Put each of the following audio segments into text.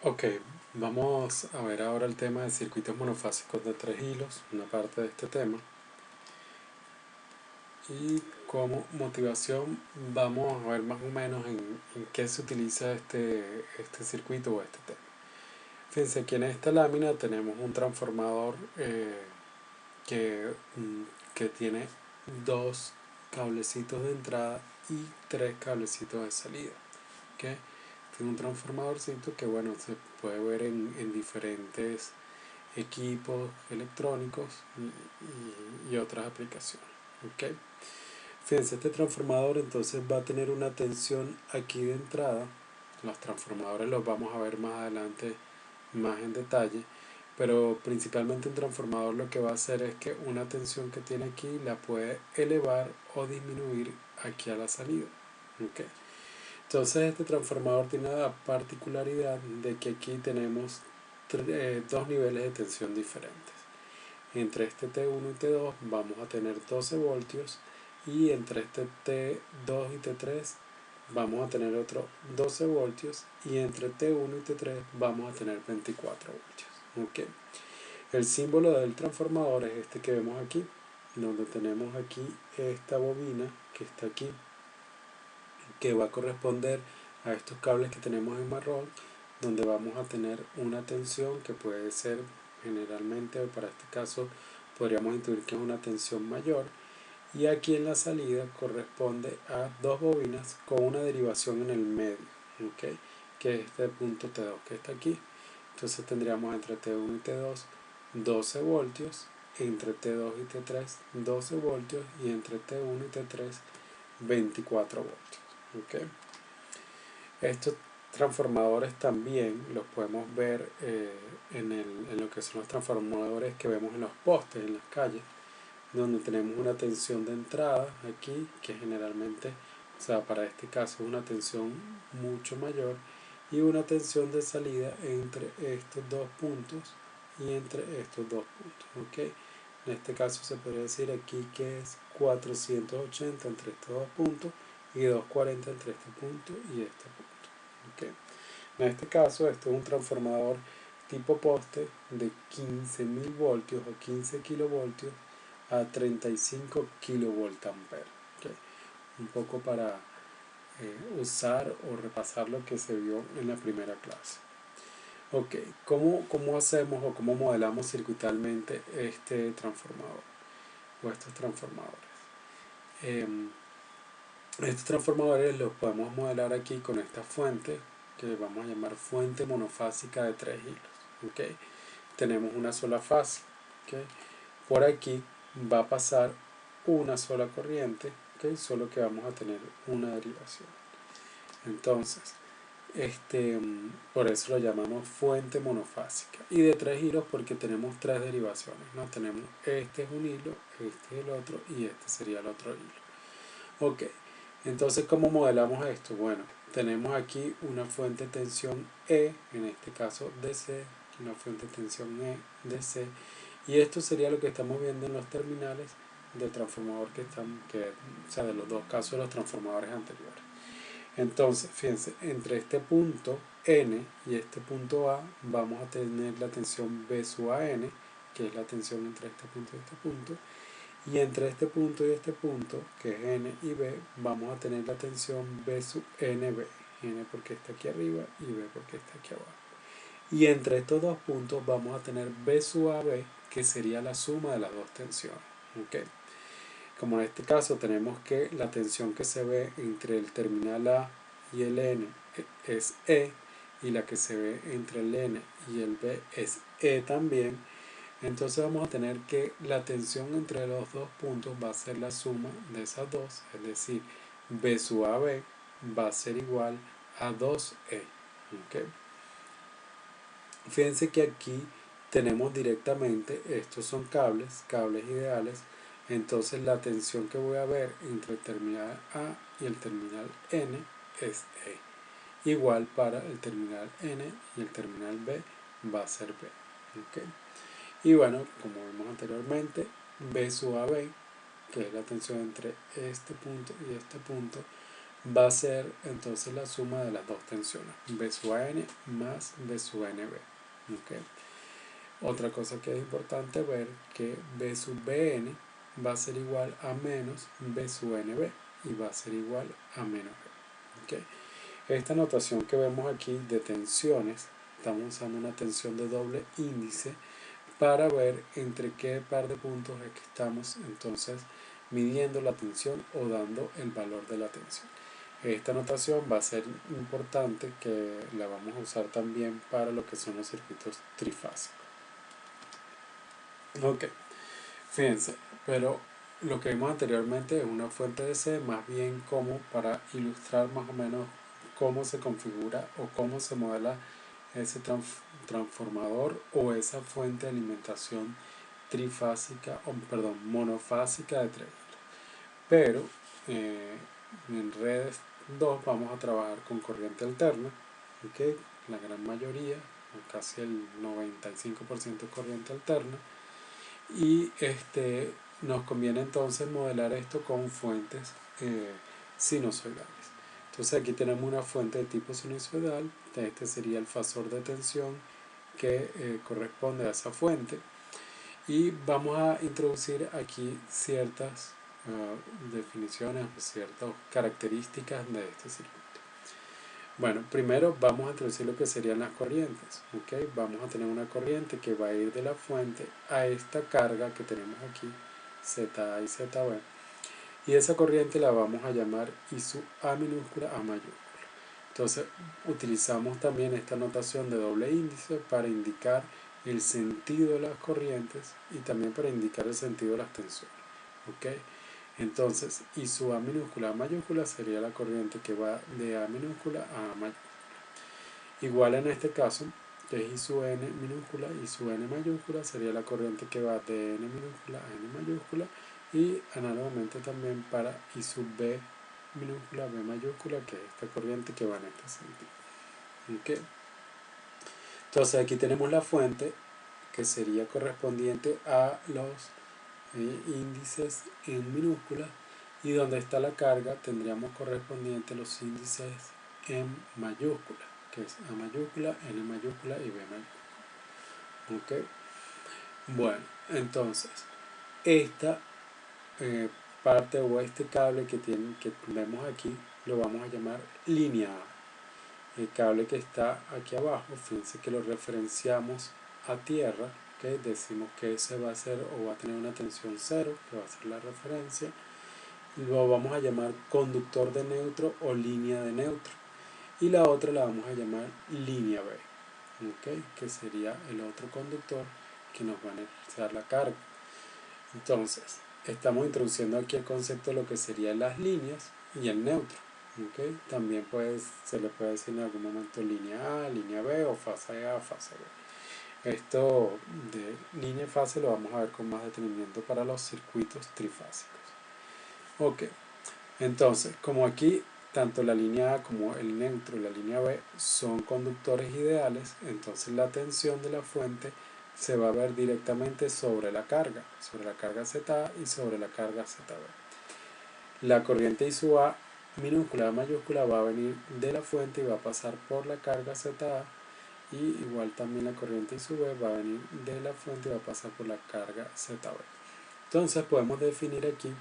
Ok, vamos a ver ahora el tema de circuitos monofásicos de 3 hilos, una parte de este tema. Y como motivación vamos a ver más o menos en qué se utiliza este circuito o este tema. Fíjense, aquí en esta lámina tenemos un transformador que, que tiene 2 cablecitos de entrada y 3 cablecitos de salida. ¿Okay? Tiene un transformadorcito que bueno, se puede ver en diferentes equipos electrónicos y otras aplicaciones. ¿Okay? Fíjense, este transformador entonces va a tener una tensión aquí de entrada. Los transformadores los vamos a ver más adelante más en detalle, pero principalmente un transformador lo que va a hacer es que una tensión que tiene aquí la puede elevar o disminuir aquí a la salida. ¿Okay? Entonces este transformador tiene la particularidad de que aquí tenemos dos niveles de tensión diferentes. Entre este T1 y T2 vamos a tener 12 voltios y entre este T2 y T3 vamos a tener otros 12 voltios y entre T1 y T3 vamos a tener 24 voltios. ¿Okay? El símbolo del transformador es este que vemos aquí, donde tenemos aquí esta bobina que está aquí, que va a corresponder a estos cables que tenemos en marrón, donde vamos a tener una tensión que puede ser generalmente, para este caso podríamos intuir que es una tensión mayor, y aquí en la salida corresponde a dos bobinas con una derivación en el medio, ¿okay? Que es este punto T2 que está aquí. Entonces tendríamos entre T1 y T2 12 voltios, entre T2 y T3 12 voltios y entre T1 y T3 24 voltios. ¿Okay? Estos transformadores también los podemos ver en lo que son los transformadores que vemos en los postes, en las calles, donde tenemos una tensión de entrada aquí, que generalmente, o sea, para este caso es una tensión mucho mayor, y una tensión de salida entre estos dos puntos y entre estos dos puntos. ¿Okay? En este caso se podría decir aquí que es 480 entre estos dos puntos y 240 entre este punto y este punto. ¿Okay? En este caso, esto es un transformador tipo poste de 15.000 voltios o 15 kilovoltios a 35 kilovoltamperes. ¿Okay? Un poco para usar o repasar lo que se vio en la primera clase. Ok, ¿cómo hacemos o cómo modelamos circuitalmente este transformador o estos transformadores? Eh, Estos transformadores los podemos modelar aquí con esta fuente que vamos a llamar fuente monofásica de 3 hilos. ¿Okay? Tenemos una sola fase. ¿Okay? Por aquí va a pasar una sola corriente, ¿okay? Solo que vamos a tener una derivación. Entonces, por eso lo llamamos fuente monofásica. Y de 3 hilos porque tenemos 3 derivaciones, ¿no? Tenemos este es un hilo, este es el otro y este sería el otro hilo. Ok, entonces ¿cómo modelamos esto? Bueno, tenemos aquí una fuente de tensión E, en este caso DC, una fuente de tensión E, DC, y esto sería lo que estamos viendo en los terminales del transformador o sea, de los dos casos de los transformadores anteriores. Entonces, fíjense, entre este punto N y este punto A vamos a tener la tensión B sub AN, que es la tensión entre este punto y este punto, y entre este punto y este punto, que es N y B, vamos a tener la tensión B sub NB, N porque está aquí arriba y B porque está aquí abajo. Y entre estos dos puntos vamos a tener B sub AB, que sería la suma de las dos tensiones. ¿Okay? Como en este caso tenemos que la tensión que se ve entre el terminal A y el N es E, y la que se ve entre el N y el B es E también, entonces vamos a tener que la tensión entre los dos puntos va a ser la suma de esas dos, es decir, B sub AB va a ser igual a 2E. ¿Okay? Fíjense que aquí tenemos directamente, estos son cables ideales, entonces la tensión que voy a ver entre el terminal A y el terminal N es E. Igual para el terminal N y el terminal B va a ser B. ¿Okay? Y bueno, como vimos anteriormente, B sub AB, que es la tensión entre este punto y este punto, va a ser entonces la suma de las dos tensiones, B sub AN más B sub NB. ¿Okay? Otra cosa que es importante ver que B sub BN va a ser igual a menos B sub NB y va a ser igual a menos B. ¿Okay? Esta notación que vemos aquí de tensiones, estamos usando una tensión de doble índice para ver entre qué par de puntos es que estamos entonces midiendo la tensión o dando el valor de la tensión. Esta notación va a ser importante, que la vamos a usar también para lo que son los circuitos trifásicos. Ok, fíjense, pero lo que vimos anteriormente es una fuente de C, más bien como para ilustrar más o menos cómo se configura o cómo se modela ese transformador o esa fuente de alimentación trifásica, o perdón, monofásica de 3 hilos. Pero en redes 2 vamos a trabajar con corriente alterna, ¿okay? La gran mayoría, casi el 95% corriente alterna, y nos conviene entonces modelar esto con fuentes sinusoidales. Entonces aquí tenemos una fuente de tipo sinusoidal, este sería el fasor de tensión que corresponde a esa fuente, y vamos a introducir aquí ciertas definiciones o ciertas características de este circuito. Bueno, primero vamos a introducir lo que serían las corrientes. ¿Okay? Vamos a tener una corriente que va a ir de la fuente a esta carga que tenemos aquí, ZA y ZB, y esa corriente la vamos a llamar I sub A minúscula A mayúscula. Entonces utilizamos también esta notación de doble índice para indicar el sentido de las corrientes y también para indicar el sentido de las tensiones. ¿Okay? Entonces I sub A minúscula A mayúscula sería la corriente que va de A minúscula a A mayúscula. Igual en este caso, que es I sub N minúscula, I sub N mayúscula sería la corriente que va de N minúscula a N mayúscula, y análogamente también para I sub B minúscula B mayúscula, que es esta corriente que va en este sentido. ¿Okay? Entonces aquí tenemos la fuente que sería correspondiente a los índices en minúsculas, y donde está la carga tendríamos correspondiente los índices en mayúscula, que es A mayúscula, N mayúscula y B mayúscula. ¿Okay? Bueno, entonces esta parte o este cable que vemos aquí lo vamos a llamar línea A. El cable que está aquí abajo, fíjense que lo referenciamos a tierra, ¿okay? Decimos que ese va a ser o va a tener una tensión 0, que va a ser la referencia. Lo vamos a llamar conductor de neutro o línea de neutro, y la otra la vamos a llamar línea B, ¿okay? Que sería el otro conductor que nos va a anexar la carga. Entonces estamos introduciendo aquí el concepto de lo que serían las líneas y el neutro. ¿Okay? También se le puede decir en algún momento línea A, línea B o fase A, fase B. Esto de línea y fase lo vamos a ver con más detenimiento para los circuitos trifásicos. Ok, entonces como aquí tanto la línea A como el neutro y la línea B son conductores ideales, entonces la tensión de la fuente se va a ver directamente sobre la carga ZA y sobre la carga ZB. La corriente I sub A minúscula A mayúscula va a venir de la fuente y va a pasar por la carga ZA, y igual también la corriente I sub B va a venir de la fuente y va a pasar por la carga ZB. Entonces podemos definir aquí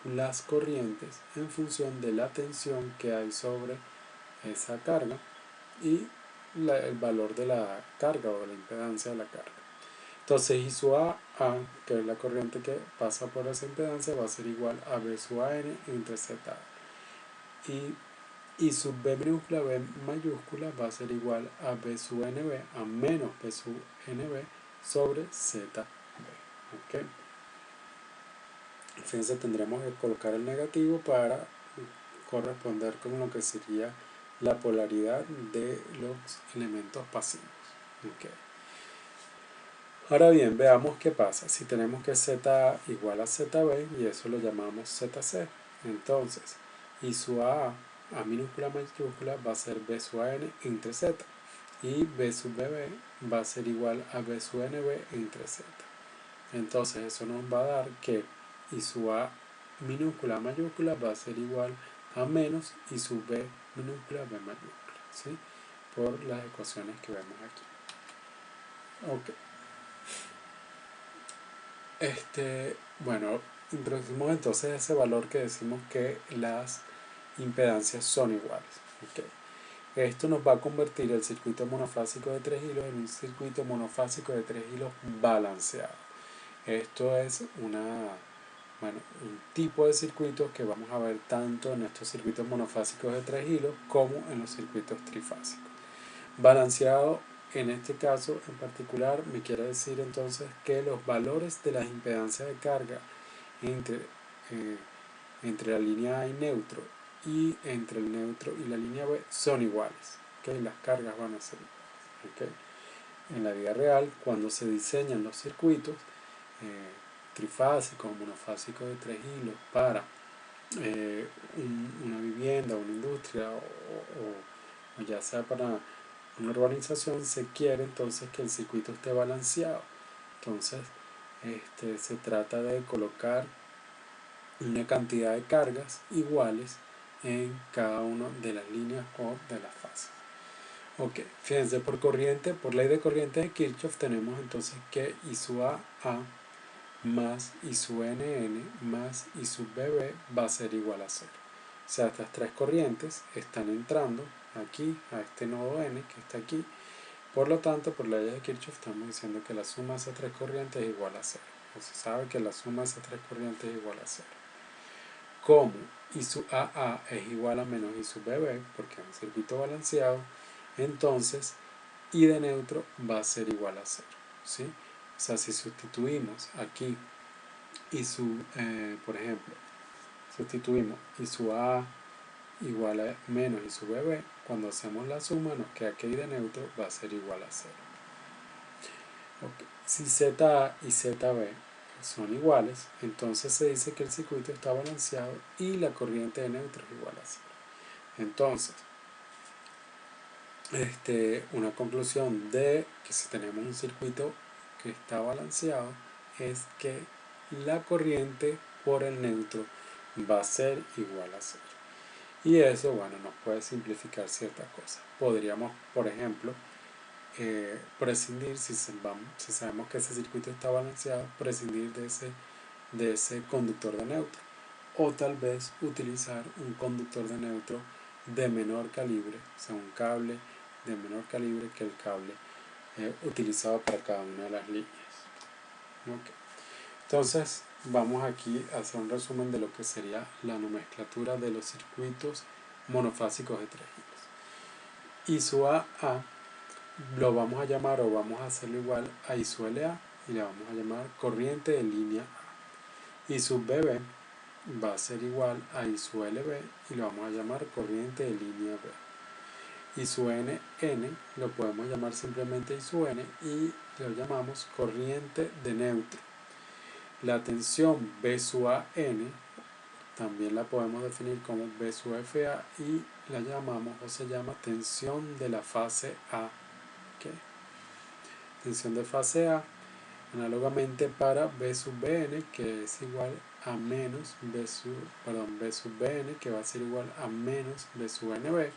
las corrientes en función de la tensión que hay sobre esa carga y el valor de la carga o de la impedancia de la carga. Entonces I sub A, que es la corriente que pasa por esa impedancia, va a ser igual a B sub AN entre ZA. Y I sub B minúscula B mayúscula va a ser igual a B sub NB a menos B sub NB sobre ZB. ¿Okay? Fíjense, tendremos que colocar el negativo para corresponder con lo que sería la polaridad de los elementos pasivos. ¿Okay? Ahora bien, veamos qué pasa si tenemos que ZA igual a ZB, y eso lo llamamos ZC. Entonces I sub A minúscula mayúscula va a ser B sub AN entre Z, y B sub BB va a ser igual a B sub NB entre Z. Entonces eso nos va a dar que I sub A minúscula mayúscula va a ser igual A menos y sub B minúscula B mayúscula, ¿sí? Por las ecuaciones que vemos aquí. Ok. Bueno, introducimos entonces ese valor que decimos que las impedancias son iguales. Okay. Esto nos va a convertir el circuito monofásico de 3 hilos en un circuito monofásico de 3 hilos balanceado. Esto es un tipo de circuitos que vamos a ver tanto en estos circuitos monofásicos de 3 hilos como en los circuitos trifásicos. Balanceado en este caso en particular me quiere decir entonces que los valores de las impedancias de carga entre la línea A y neutro y entre el neutro y la línea B son iguales. ¿Okay? Las cargas van a ser iguales. ¿Okay? En la vida real, cuando se diseñan los circuitos trifásicos o monofásicos de 3 hilos para una vivienda, una industria o ya sea para una urbanización, se quiere entonces que el circuito esté balanceado. Entonces se trata de colocar una cantidad de cargas iguales en cada una de las líneas o de las fases. Ok, fíjense, por ley de corriente de Kirchhoff tenemos entonces que I sub A más I sub NN más I sub BB va a ser igual a 0. O sea, estas tres corrientes están entrando aquí a este nodo N que está aquí. Por lo tanto, por ley de Kirchhoff estamos diciendo que la suma de esas tres corrientes es igual a 0. O se sabe que la suma de esas tres corrientes es igual a 0. Como I sub AA es igual a menos I sub BB, porque es un circuito balanceado, entonces I de neutro va a ser igual a 0. ¿Sí? O sea, si sustituimos aquí I sub, por ejemplo, sustituimos I sub AA igual a menos I sub BB, cuando hacemos la suma nos queda que I de neutro va a ser igual a 0. Okay. Si ZA y ZB son iguales, entonces se dice que el circuito está balanceado y la corriente de neutro es igual a 0. Entonces, una conclusión de que si tenemos un circuito que está balanceado es que la corriente por el neutro va a ser igual a 0. Y eso, bueno, nos puede simplificar ciertas cosas. Podríamos, por ejemplo, prescindir, si sabemos que ese circuito está balanceado, prescindir de ese conductor de neutro. O tal vez utilizar un conductor de neutro de menor calibre, o sea, un cable de menor calibre que el cable utilizado para cada una de las líneas. Okay. Entonces, vamos aquí a hacer un resumen de lo que sería la nomenclatura de los circuitos monofásicos de 3 hilos. I sub A lo vamos a llamar o vamos a hacerlo igual a I sub LA y le vamos a llamar corriente de línea A. I sub BB va a ser igual a I sub LB y lo vamos a llamar corriente de línea B. I sub NN lo podemos llamar simplemente I sub N y lo llamamos corriente de neutro. La tensión B sub AN también la podemos definir como B sub FA y la llamamos o se llama tensión de la fase A. ¿Okay? Tensión de fase A, análogamente para B sub Bn, que es igual a menos B sub Bn, que va a ser igual a menos B sub Nb,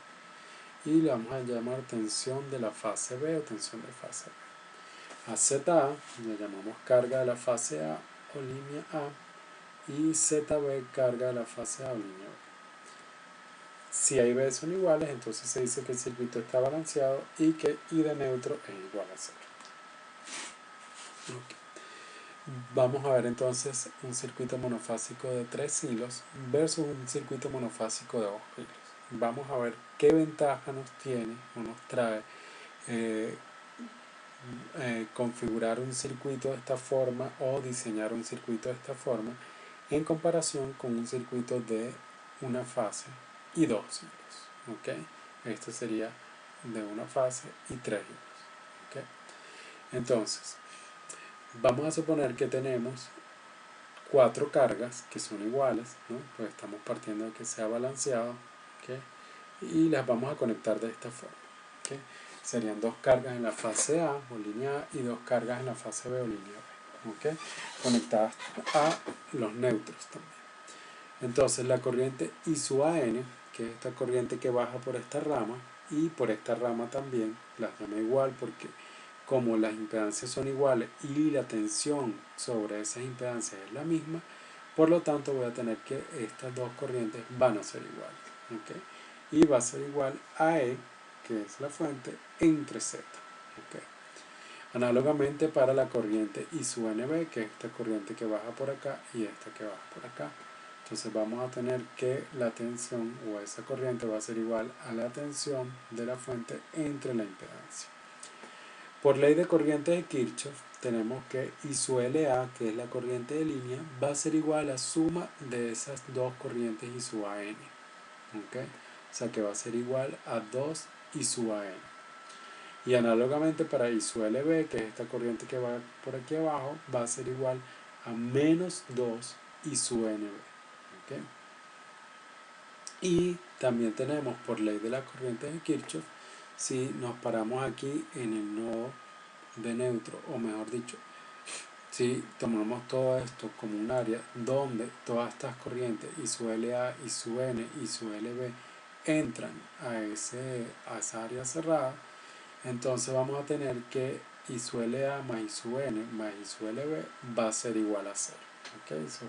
y le vamos a llamar tensión de la fase B o tensión de fase B. A ZA le llamamos carga de la fase A o línea A, y ZB carga de la fase A o línea B. Si A y B son iguales, entonces se dice que el circuito está balanceado y que I de neutro es igual a 0. Okay. Vamos a ver entonces un circuito monofásico de 3 hilos versus un circuito monofásico de 2 hilos. Vamos a ver qué ventaja nos tiene o nos trae configurar un circuito de esta forma o diseñar un circuito de esta forma en comparación con un circuito de una fase y 2 hilos. ¿Okay? Esto sería de una fase y 3 hilos. ¿Okay? Entonces, vamos a suponer que tenemos 4 cargas que son iguales, ¿no? Pues estamos partiendo de que sea balanceado, ¿okay? Y las vamos a conectar de esta forma. ¿Okay? Serían 2 cargas en la fase A o línea A y 2 cargas en la fase B o línea B, ¿okay? Conectadas a los neutros también. Entonces la corriente I sub AN, que es esta corriente que baja por esta rama, y por esta rama también, las llamo igual porque como las impedancias son iguales y la tensión sobre esas impedancias es la misma, por lo tanto voy a tener que estas dos corrientes van a ser iguales. ¿Okay? Y va a ser igual a E, que es la fuente, entre Z. ¿Okay? Análogamente para la corriente I sub NB, que es esta corriente que baja por acá y esta que baja por acá. Entonces vamos a tener que la tensión o esa corriente va a ser igual a la tensión de la fuente entre la impedancia. Por ley de corriente de Kirchhoff tenemos que I sub LA, que es la corriente de línea, va a ser igual a la suma de esas dos corrientes I sub AN. ¿Okay? O sea que va a ser igual a 2 I sub AN. Y análogamente para I sub LB, que es esta corriente que va por aquí abajo, va a ser igual a menos 2 I sub NB. ¿Okay? Y también tenemos por ley de la corriente de Kirchhoff, si nos paramos aquí en el nodo de neutro, o mejor dicho, si tomamos todo esto como un área donde todas estas corrientes I sub LA, I sub N, I sub LB entran a esa área cerrada, entonces vamos a tener que I sub LA más I sub N más I sub LB va a ser igual a 0. ¿Okay? Eso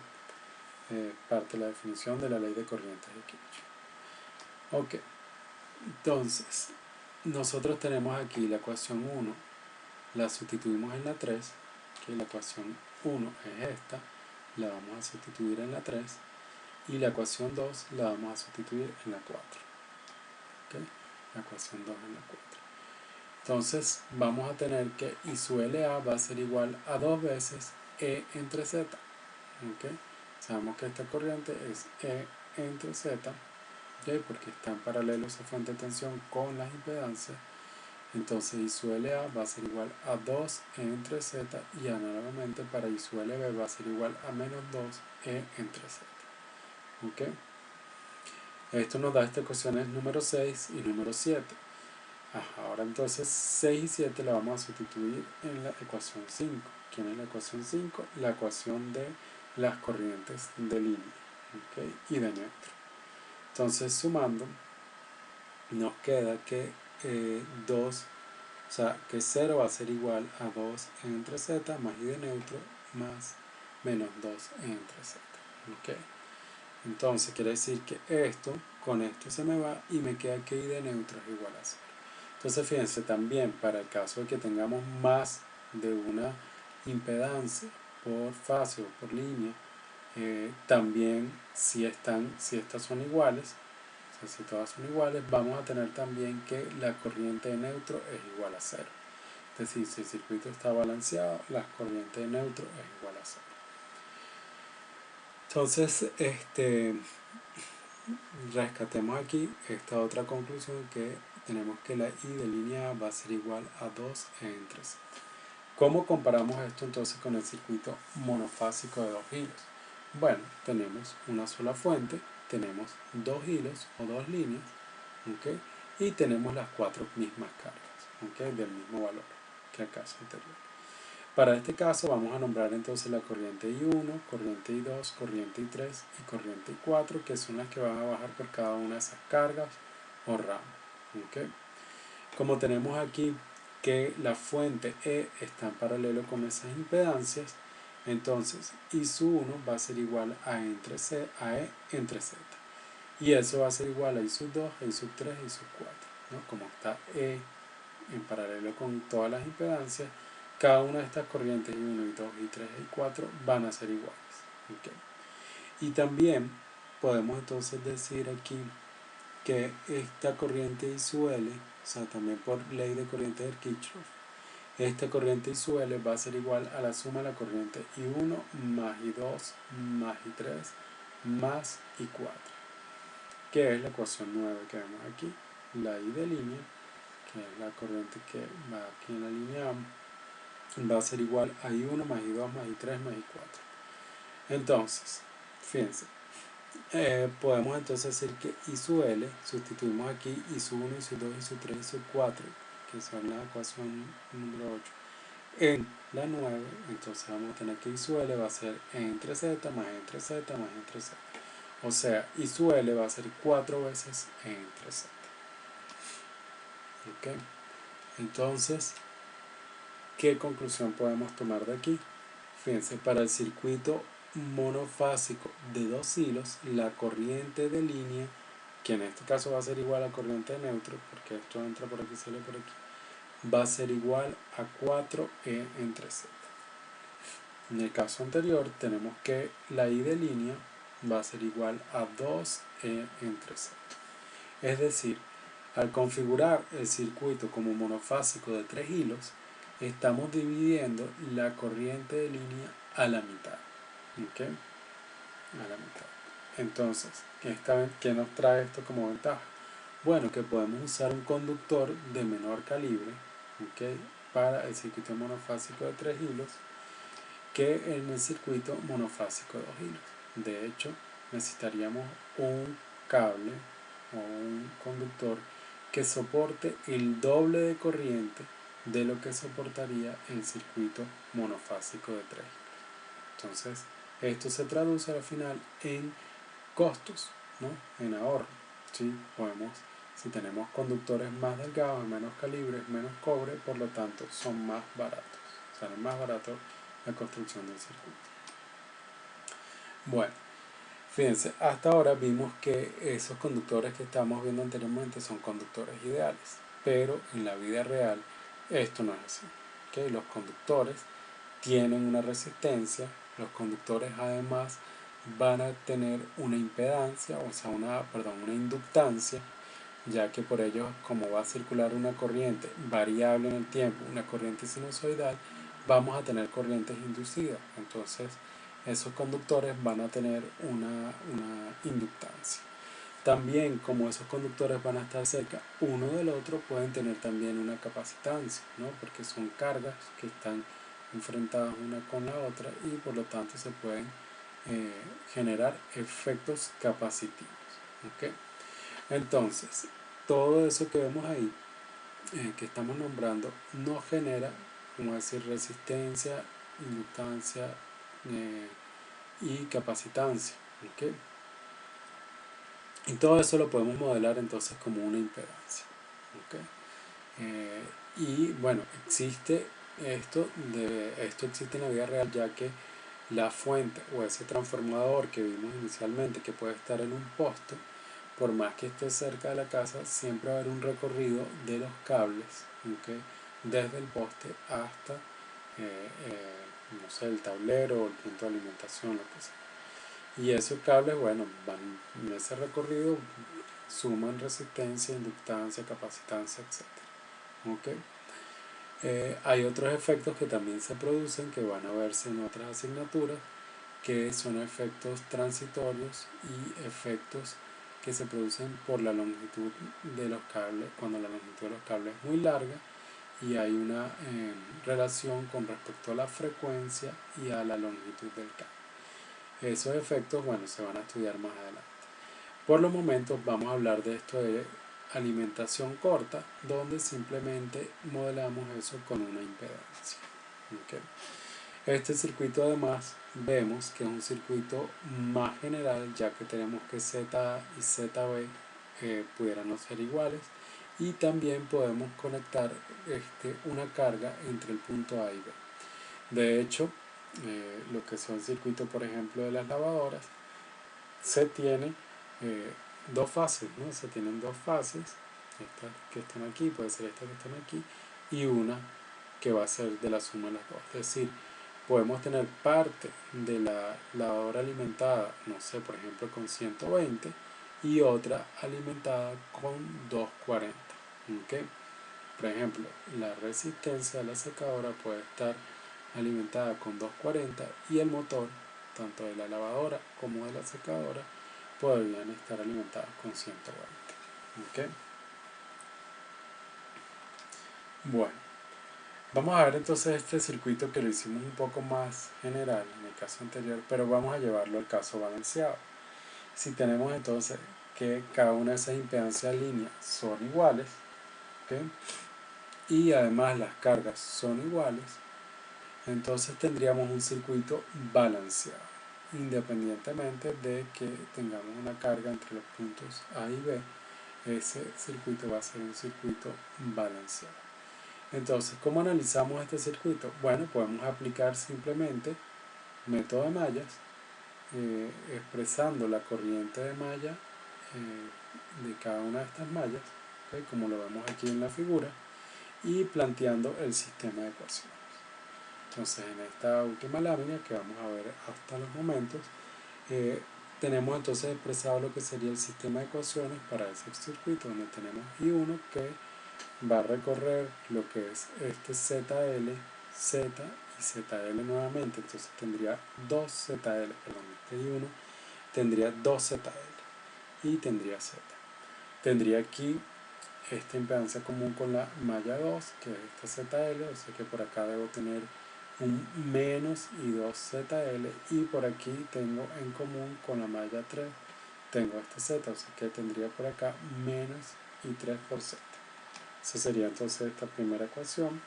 es parte de la definición de la ley de corrientes de Kirchhoff. Ok, entonces nosotros tenemos aquí la ecuación 1, la sustituimos en la 3, que la ecuación 1 es esta, la vamos a sustituir en la 3, y la ecuación 2 la vamos a sustituir en la 4. ¿Okay? La ecuación 2 en la 4. Entonces vamos a tener que I sub LA va a ser igual a 2 veces E entre Z. ¿Okay? Sabemos que esta corriente es E entre Z, ¿okay? Porque está en paralelo esa fuente de tensión con las impedancias. Entonces I sub LA va a ser igual a 2 E entre Z, y análogamente para I sub LB va a ser igual a menos 2 E entre Z. ¿Okay? Esto nos da estas ecuaciones número 6 y número 7. Ahora entonces 6 y 7 la vamos a sustituir en la ecuación 5. ¿Quién es la ecuación 5? La ecuación de las corrientes de línea, ¿okay? Y de neutro. Entonces sumando nos queda que 2, o sea que 0 va a ser igual a 2 entre Z más I de neutro más menos 2 entre Z. ¿Okay? Entonces quiere decir que esto con esto se me va y me queda que I de neutro es igual a 0. Entonces fíjense también para el caso de que tengamos más de una impedancia por fase o por línea, también si estas son iguales, o sea, si todas son iguales, vamos a tener también que la corriente de neutro es igual a 0. Es decir, si el circuito está balanceado, la corriente de neutro es igual a 0. Entonces, rescatemos aquí esta otra conclusión, que tenemos que la I de línea A va a ser igual a 2 E entre Z. ¿Cómo comparamos esto entonces con el circuito monofásico de 2 hilos? Bueno, tenemos una sola fuente, tenemos 2 hilos o 2 líneas, ¿okay? Y tenemos las 4 mismas cargas, ¿okay? Del mismo valor que el caso anterior. Para este caso vamos a nombrar entonces la corriente I1, corriente I2, corriente I3 y corriente I4, que son las que van a bajar por cada una de esas cargas o ramas. ¿Okay? Como tenemos aquí que la fuente E está en paralelo con esas impedancias, entonces I sub 1 va a ser igual a E entre Z. Y eso va a ser igual a I sub 2, a I sub 3, a I sub 4. ¿No? Como está E en paralelo con todas las impedancias, cada una de estas corrientes I1, I2, I3 y 4 van a ser iguales. ¿Okay? Y también podemos entonces decir aquí que esta corriente I sub L, o sea, también por ley de corriente de Kirchhoff, esta corriente I sub L va a ser igual a la suma de la corriente I1 más I2 más I3 más I4, que es la ecuación 9 que vemos aquí. La I de línea, que es la corriente que va aquí en la línea A, va a ser igual a I1 más I2 más I3 más I4. Entonces, fíjense, podemos entonces decir que I sub L, sustituimos aquí I sub 1, I sub 2, I sub 3, I sub 4, que son la ecuación número 8, en la 9, entonces vamos a tener que I sub L va a ser E entre Z más E entre Z más E entre Z. O sea, I sub L va a ser 4 veces E entre Z. ¿Ok? Entonces, ¿qué conclusión podemos tomar de aquí? Fíjense, para el circuito monofásico de 2 hilos, la corriente de línea, que en este caso va a ser igual a corriente de neutro, porque esto entra por aquí, sale por aquí, va a ser igual a 4E entre Z. En el caso anterior tenemos que la I de línea va a ser igual a 2E entre Z. Es decir, al configurar el circuito como monofásico de 3 hilos, estamos dividiendo la corriente de línea a la mitad. ¿Ok? A la mitad. Entonces, ¿qué nos trae esto como ventaja? Bueno, que podemos usar un conductor de menor calibre, ¿ok?, para el circuito monofásico de 3 hilos que en el circuito monofásico de 2 hilos. De hecho, necesitaríamos un cable o un conductor que soporte el doble de corriente de lo que soportaría el circuito monofásico de 3 hilos. Entonces, esto se traduce al final en costos, ¿no?, en ahorro. ¿Sí? Si tenemos conductores más delgados, menos calibres, menos cobre, por lo tanto son más baratos. Sale más barato la construcción del circuito. Bueno, fíjense, hasta ahora vimos que esos conductores que estábamos viendo anteriormente son conductores ideales, pero en la vida real esto no es así. ¿Okay? Los conductores tienen una resistencia, los conductores además van a tener una impedancia, o sea, una inductancia, ya que por ello, como va a circular una corriente variable en el tiempo, una corriente sinusoidal, vamos a tener corrientes inducidas. Entonces, esos conductores van a tener una inductancia. También, como esos conductores van a estar cerca uno del otro, pueden tener también una capacitancia, ¿no?, porque son cargas que están enfrentadas una con la otra y por lo tanto se pueden generar efectos capacitivos. ¿Okay? Entonces, todo eso que vemos ahí, que estamos nombrando, nos genera, como decir, resistencia, inductancia y capacitancia. ¿Okay? Y todo eso lo podemos modelar entonces como una impedancia. ¿Okay? Y bueno, existe esto existe en la vida real, ya que la fuente o ese transformador que vimos inicialmente, que puede estar en un poste, por más que esté cerca de la casa, siempre va a haber un recorrido de los cables, ¿okay?, desde el poste hasta no sé, el tablero o el punto de alimentación, lo que sea. Y esos cables, bueno, van en ese recorrido, suman resistencia, inductancia, capacitancia, etc. ¿Okay? Hay otros efectos que también se producen, que van a verse en otras asignaturas, que son efectos transitorios y efectos que se producen por la longitud de los cables, cuando la longitud de los cables es muy larga y hay una relación con respecto a la frecuencia y a la longitud del cable. Esos efectos, bueno, se van a estudiar más adelante. Por los momentos vamos a hablar de esto de alimentación corta, donde simplemente modelamos eso con una impedancia. ¿Okay? Este circuito además vemos que es un circuito más general, ya que tenemos que ZA y ZB pudieran no ser iguales, y también podemos conectar una carga entre el punto A y B. De hecho, lo que son circuitos, por ejemplo, de las lavadoras, se tiene dos fases, ¿no? Se tienen dos fases, estas que están aquí, puede ser estas que están aquí, y una que va a ser de la suma de las dos. Es decir, podemos tener parte de la lavadora alimentada, no sé, por ejemplo, con 120 y otra alimentada con 240. ¿Okay? Por ejemplo, la resistencia de la secadora puede estar alimentada con 240 y el motor, tanto de la lavadora como de la secadora, podrían estar alimentados con 120. ¿Okay? Bueno, vamos a ver entonces este circuito que lo hicimos un poco más general en el caso anterior, pero vamos a llevarlo al caso balanceado. Si tenemos entonces que cada una de esas impedancias líneas son iguales, ¿okay?, y además las cargas son iguales, entonces tendríamos un circuito balanceado. independientemente de que tengamos una carga entre los puntos A y B, ese circuito va a ser un circuito balanceado. Entonces, ¿cómo analizamos este circuito? Bueno, podemos aplicar simplemente método de mallas, expresando la corriente de malla de cada una de estas mallas, ¿okay? Como lo vemos aquí en la figura, y planteando el sistema de ecuaciones. Entonces, en esta última lámina que vamos a ver hasta los momentos, tenemos entonces expresado lo que sería el sistema de ecuaciones para ese circuito, donde tenemos I1 que va a recorrer lo que es este ZL, Z y ZL nuevamente. Entonces tendría 2ZL, perdón, este I1 tendría 2ZL y tendría Z. Tendría aquí esta impedancia común con la malla 2, que es esta ZL, o sea que por acá debo tener un menos y 2ZL, y por aquí tengo en común con la malla 3, tengo este Z, o sea que tendría por acá menos y 3 por Z. Esa sería entonces esta primera ecuación,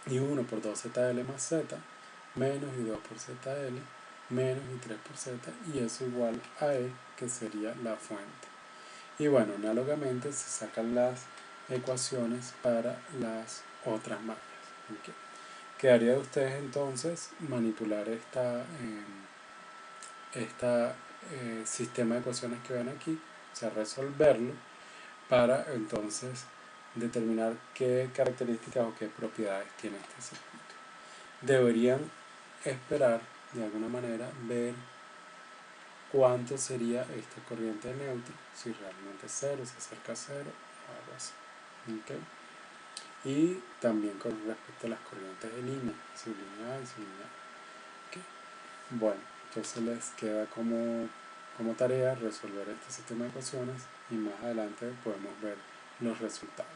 y 1 por 2ZL más Z, menos y 2 por ZL, menos y 3 por Z, y eso igual a E, que sería la fuente. Y bueno, análogamente se sacan las ecuaciones para las otras mallas. ¿Okay? Quedaría de ustedes entonces manipular sistema de ecuaciones que ven aquí, o sea, resolverlo para entonces determinar qué características o qué propiedades tiene este circuito. Deberían esperar de alguna manera ver cuánto sería esta corriente de Newton, si realmente es cero, se acerca a cero o algo así. ¿Okay? Y también con respecto a las corrientes de línea, su línea A y su línea A. ¿Okay? Bueno, entonces les queda como tarea resolver este sistema de ecuaciones, y más adelante podemos ver los resultados.